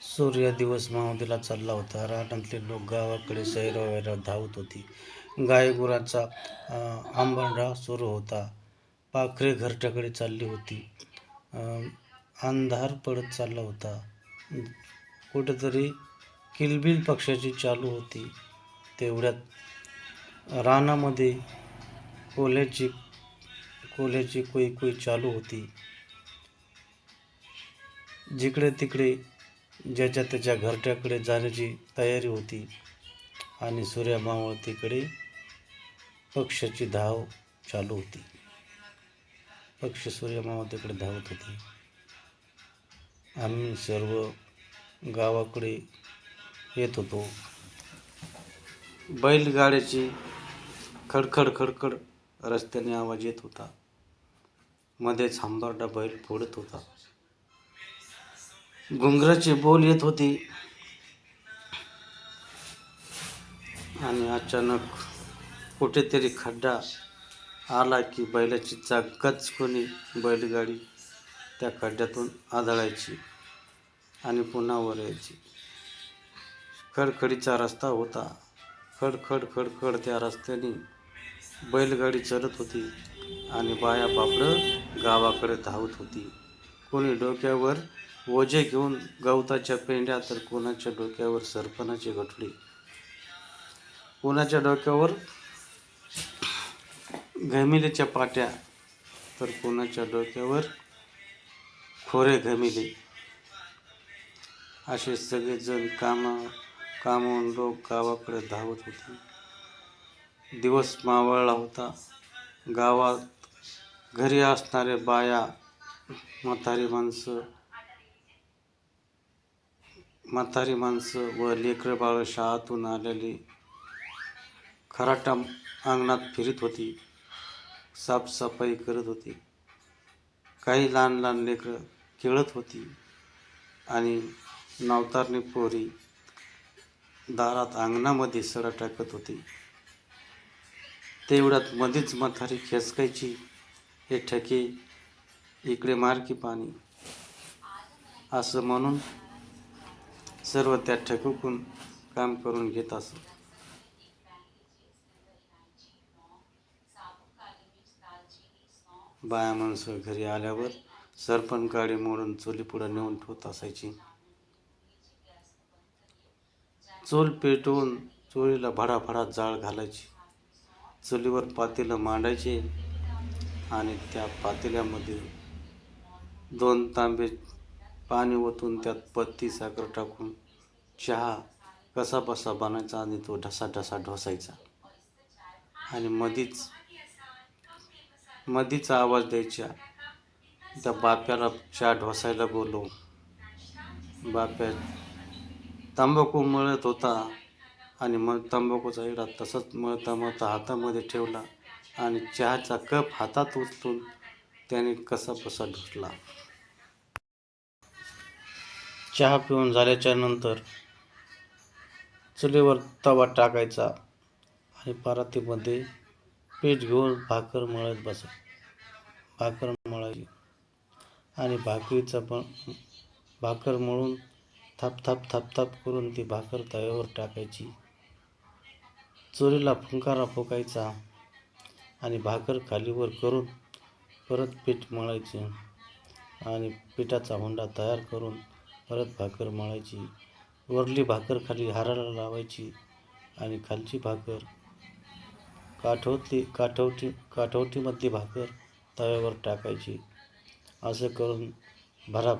सूर्य दिवस मावळतीला चालला होता. रानातले लोक गावाकडे सैरावैरा धावत होती. गायगुरांचा आंबाडा सुरू होता. पाखरे घरट्याकडे चालली होती. अंधार पडत चालला होता. कुठेतरी किलबिल पक्ष्याची चालू होती. तेवढ्यात रानामध्ये कोल्ह्याची कोल्ह्याची कुई कुई चालू होती. जिकडे तिकडे ज्याच्या त्याच्या घरट्याकडे जाण्याची तयारी होती आणि सूर्य मावळतीकडे पक्ष्याची धाव चालू होती. पक्षी सूर्य मावळतीकडे धावत होते. आम्ही सर्व गावाकडे येत होतो. बैलगाड्याची खडखड खडखड रस्त्याने आवाज येत होता. मध्येच हंबरडा बैल फोडत होता. घुंगराचे बोल येत होते आणि अचानक कुठेतरी खड्डा आला की बैलाची चाक गचकोनी बैलगाडी त्या खड्ड्यातून आदळायची आणि पुन्हा वर यायची. खडखडीचा रस्ता होता. खडखड खडखड त्या रस्त्याने बैलगाडी चलत होती आणि बाया बापडं गावाकडे धावत होती. कोणी डोक्यावर ओझे घेऊन गवताच्या पेंड्या, तर कोणाच्या डोक्यावर सरपणाचे गठुडे, कोणाच्या डोक्यावर घमिलीच्या पाट्या, तर कोणाच्या डोक्यावर खोरे घमिले. असे सगळेजण कामावून लोक गावाकडे धावत होते. दिवस मावळला होता. गावात घरी असणारे बाया, म्हातारी माणसं व लेकरं बाळ शाळातून आलेली खराटा अंगणात फिरत होती, साफसफाई करत होती. काही लहान लहान लेकरं खेळत होती आणि नवतारणी पोरी दारात अंगणामध्ये सडा टाकत होती. तेवढ्यात मध्येच म्हातारी खेचकायची, हे ठके इकडे मार की पाणी, असं म्हणून सर्व त्या ठेकून काम करून घेत असत. बाया माणसं घरी आल्यावर सरपण काडी मोडून चुलीपुढं नेऊन ठेवत असायची. चूल पेटवून चुलीला भडाभडा जाळ घालायची. चुलीवर पातेलं मांडायचे आणि त्या पातेल्यामध्ये 2 तांबे पाणी ओतून त्यात पत्ती साखर टाकून चहा कसा बसा बनायचा आणि तो ढसा ढसा ढोसायचा आणि मधीच आवाज द्यायचा. त्या बाप्याला चहा ढोसायला बोलव. बाप्या तंबाखू मळत होता आणि मग तंबाखूचा इडा तसंच मळता हातामध्ये ठेवला आणि चहाचा कप हातात उचलून त्याने कसा बसा ढोसला. चहा पिऊन झाल्याच्या नंतर चुलीवर तवा टाकायचा आणि परातीमध्ये पीठ घेऊन भाकर मळायची आणि भाकर मळून थाप थाप करून ती भाकर तव्यावर टाकायची. चुलीला फुंकारा फुकायचा आणि भाकर खालीवर करून परत पीठ मळायचे आणि पिठाचा हुंडा तयार करून परत भाकर मळायची. वरली भाकर खाली हाराला लावायची आणि खालची भाकर काठवटीमध्ये भाकर तव्यावर टाकायची. असं करून भरा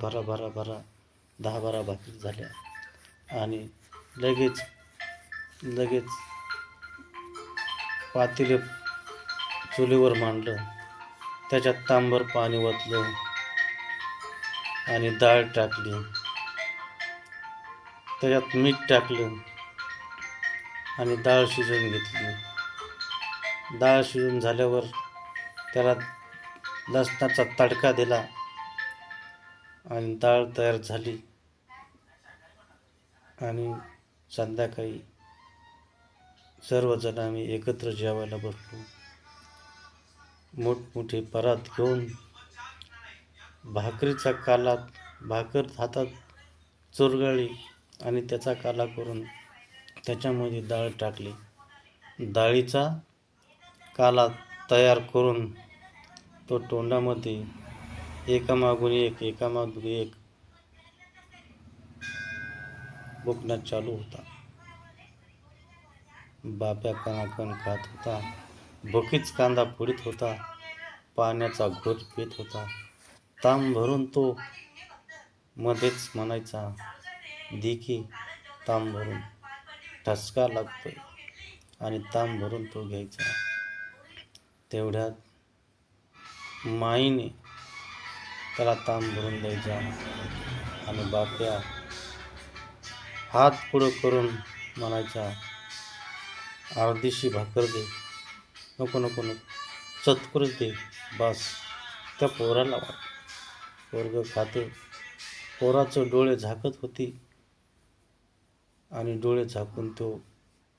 10-12 भाकरी झाल्या आणि लगेच पातेले चुलीवर मांडलं. त्याच्यात तांबर पाणी ओतलं आणि डाळ टाकली. त्याच्यात मीठ टाकलं आणि डाळ शिजवून घेतली. डाळ शिजून झाल्यावर त्याला लसणाचा तडका दिला आणि डाळ तयार झाली. आणि संध्याकाळी सर्वजण आम्ही एकत्र जेवायला बसलो. मोठमोठी परात घेऊन भाकरीचा काला, भाकर हातात चुरगळली आणि त्याचा काला करून त्याच्यामध्ये डाळ टाकली. डाळीचा काला तयार करून तो तोंडामध्ये एकामागून एक बुकणं चालू होता. बाप्या कणाकण खात होता, भुकीच कांदा फोडीत होता, पाण्याचा घोट पीत होता. ताम भरून तो मध्येच म्हणायचा, "दिकी ताम भरून." ठसका लागतोय आणि ताम भरून तो घ्यायचा. तेवढ्यात माईने त्याला ताम भरून द्यायचा आणि बाप्या हात पुढं करून म्हणायचा, "अर्धीशी भाकर दे." "नको नको नको, चतकोरच दे, बस." त्या पोराला वाट. पोरगं खाते. पोराचं डोळे झाकत होती आणि डोळे झाकून तो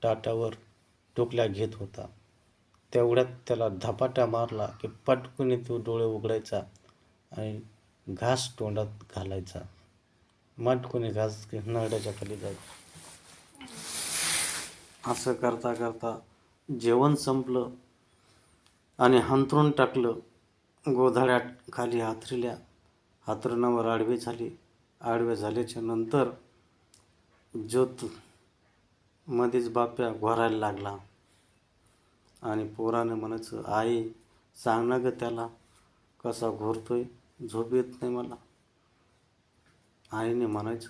ताटावर टोकल्या घेत होता. तेवढ्यात त्याला धपाटा मारला की पटकन तो डोळे उघडायचा आणि घास तोंडात घालायचा. मटकुनी घास नरड्याच्या खाली जायचा. असं करता करता जेवण संपलं आणि हंतरून टाकलं. गोधड्या खाली हातरिल्या. हातरुणावर आडवी झाली. आडवे झाल्याच्या नंतर ज्योत मध्येच बाप्या घोरायला लागला आणि पोरानं म्हणायचं, "आई सांग ना ग त्याला कसा घोरतोय, झोप येत नाही मला." आईने म्हणायचं,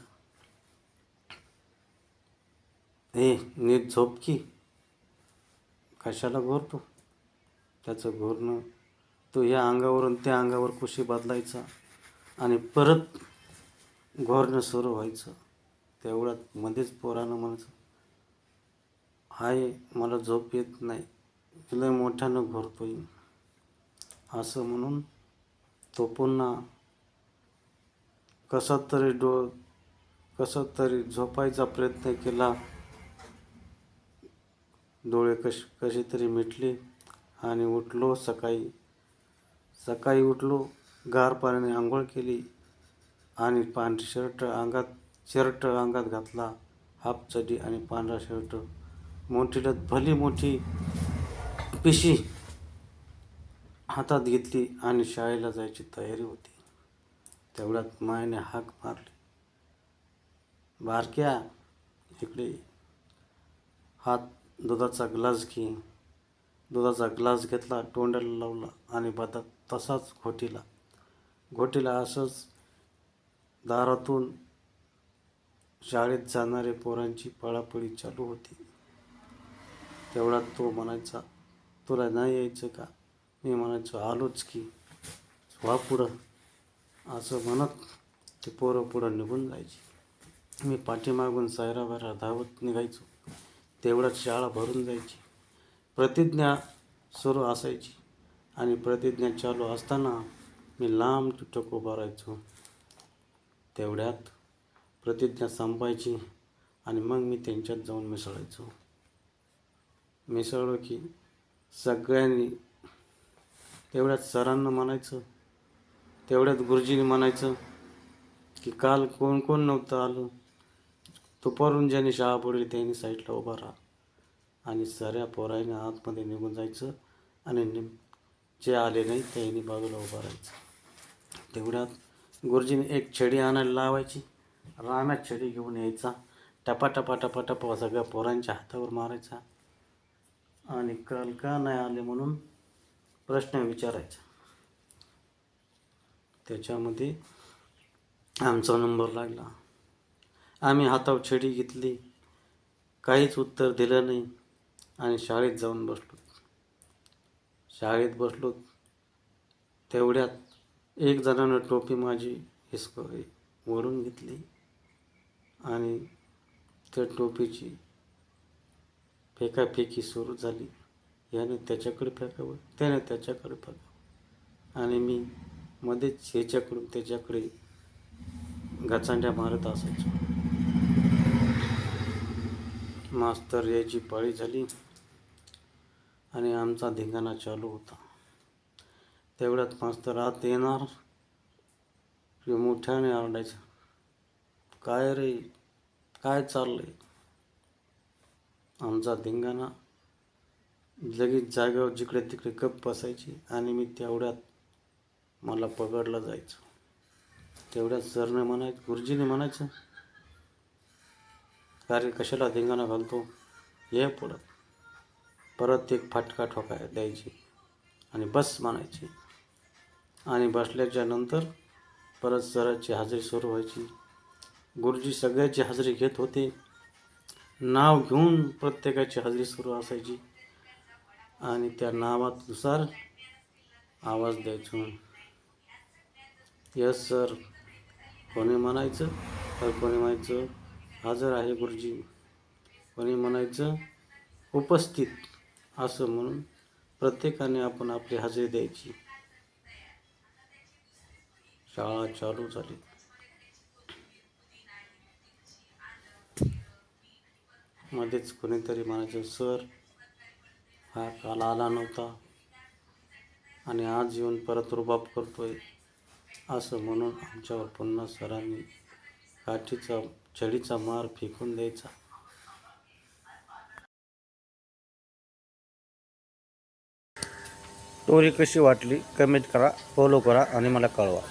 नीट झोप की, कशाला घोरतो." त्याचं घोरणं तो या अंगावरून त्या अंगावर कुशी बदलायचा आणि परत घोरणं सुरू व्हायचं. तेवढ्यात मध्येच पोरानं म्हणायचं, "आई मला झोप येत नाही, लय मोठ्यानं घोरतोय." असं म्हणून तो पुन्हा कसा तरी झोपायचा प्रयत्न केला. डोळे कसे तरी मिटले आणि उठलो. सकाळी उठलो, गार पाण्याने आंघोळ केली आणि पांढरी शर्ट अंगात घातला, हाफ चड्डी आणि पांढरा शर्ट. मोठील्यात भली मोठी पिशी हातात घेतली आणि शाळेला जायची तयारी होती. तेवढ्यात मायने हाक मारली, "बारक्या, इकडे ये. हात दुधाचा ग्लास घे." दुधाचा ग्लास घेतला, तोंडाला लावला आणि तसाच घोटीला. असंच दारातून शाळेत जाणारे पोरांची पळापळी चालू होती. तेवढ्यात तो म्हणायचा, "तुला नाही यायचं का?" मी म्हणायचो, "आलोच की, व्हा पुढं." असं म्हणत ते पोरं पुढं निघून जायची. मी पाठीमागून सैराभैरा धावत निघायचो. तेवढ्यात शाळा भरून जायची. प्रतिज्ञा सुरू असायची आणि प्रतिज्ञा चालू असताना मी लांब तुटक उभा राहायचो. तेवढ्यात प्रतिज्ञा संपायची आणि मग मी त्यांच्यात जाऊन मिसळायचो. मिसळलो की सगळ्यांनी तेवढ्यात सरांना म्हणायचं, तेवढ्यात गुरुजीने म्हणायचं की काल कोण कोण नव्हतं आलं, दुपारून ज्यांनी शाळा बुडली त्यांनी साईडला उभा राहा. आणि साऱ्या पोरांनी आतमध्ये निघून जायचं आणि जे आले नाही त्यांनी बाजूला उभं राहायचं. तेवढ्यात गुरुजीने एक छडी आणायला लावायची. राम्यात छडी घेऊन यायचा. टपा सगळ्या पोरांच्या हातावर मारायचा आणि काल का नाही आले म्हणून प्रश्न विचारायचा. त्याच्यामध्ये आमचा नंबर लागला. आम्ही हातावर छडी घेतली, काहीच उत्तर दिलं नाही आणि शाळेत जाऊन बसलो. शाळेत बसलो तेवढ्यात एक जणानं टोपी माझी ओढून घेतली आणि त्या टोपीची फेकाफेकी सुरू झाली. याने त्याच्याकडे फेकावं, त्याने त्याच्याकडे फेकावं आणि मी मध्येच ह्याच्याकडून त्याच्याकडे गचांड्या मारत असायचो. मास्तर यायची पाळी झाली आणि आमचा धिंगाणा चालू होता. तेवढ्यात मास्तर आत येणार की मोठ्याने आरडायचं, काय रे, काय चाललंय? आमचा धिंगाणा लगेच जागेवर जिकडे तिकडे गप्प बसायची आणि मी तेवढ्यात मला पकडलं जायचं. तेवढ्यात सरने म्हणायचं, गुरुजीने म्हणायचं, का रे कशाला धिंगाणा घालतो, ये पुढं. परत एक फाटका ठोकाय द्यायची आणि बस म्हणायची. आणि बसल्याच्या नंतर परत सराची हजेरी सुरू व्हायची. गुरुजी सगळ्याची हजेरी घेत होते. नाव घेऊन प्रत्येकाची हजेरी सुरू असायची आणि त्या नावानुसार आवाज द्यायचो. यस सर कोणी म्हणायचं, तर कोणी म्हणायचं हजर आहे गुरुजी, कोणी म्हणायचं उपस्थित. असं म्हणून प्रत्येकाने आपण आपली हजेरी द्यायची. शाळा चालू झाली. मध्येच कोणीतरी म्हणायचं, सर हा काल आला नव्हता आणि आज येऊन परत रुबाब करतोय. असं म्हणून आमच्यावर पुन्हा सरांनी काठीचा छडीचा मार फेकून द्यायचा. स्टोरी कशी वाटली कमेंट करा, फॉलो करा आणि मला कळवा.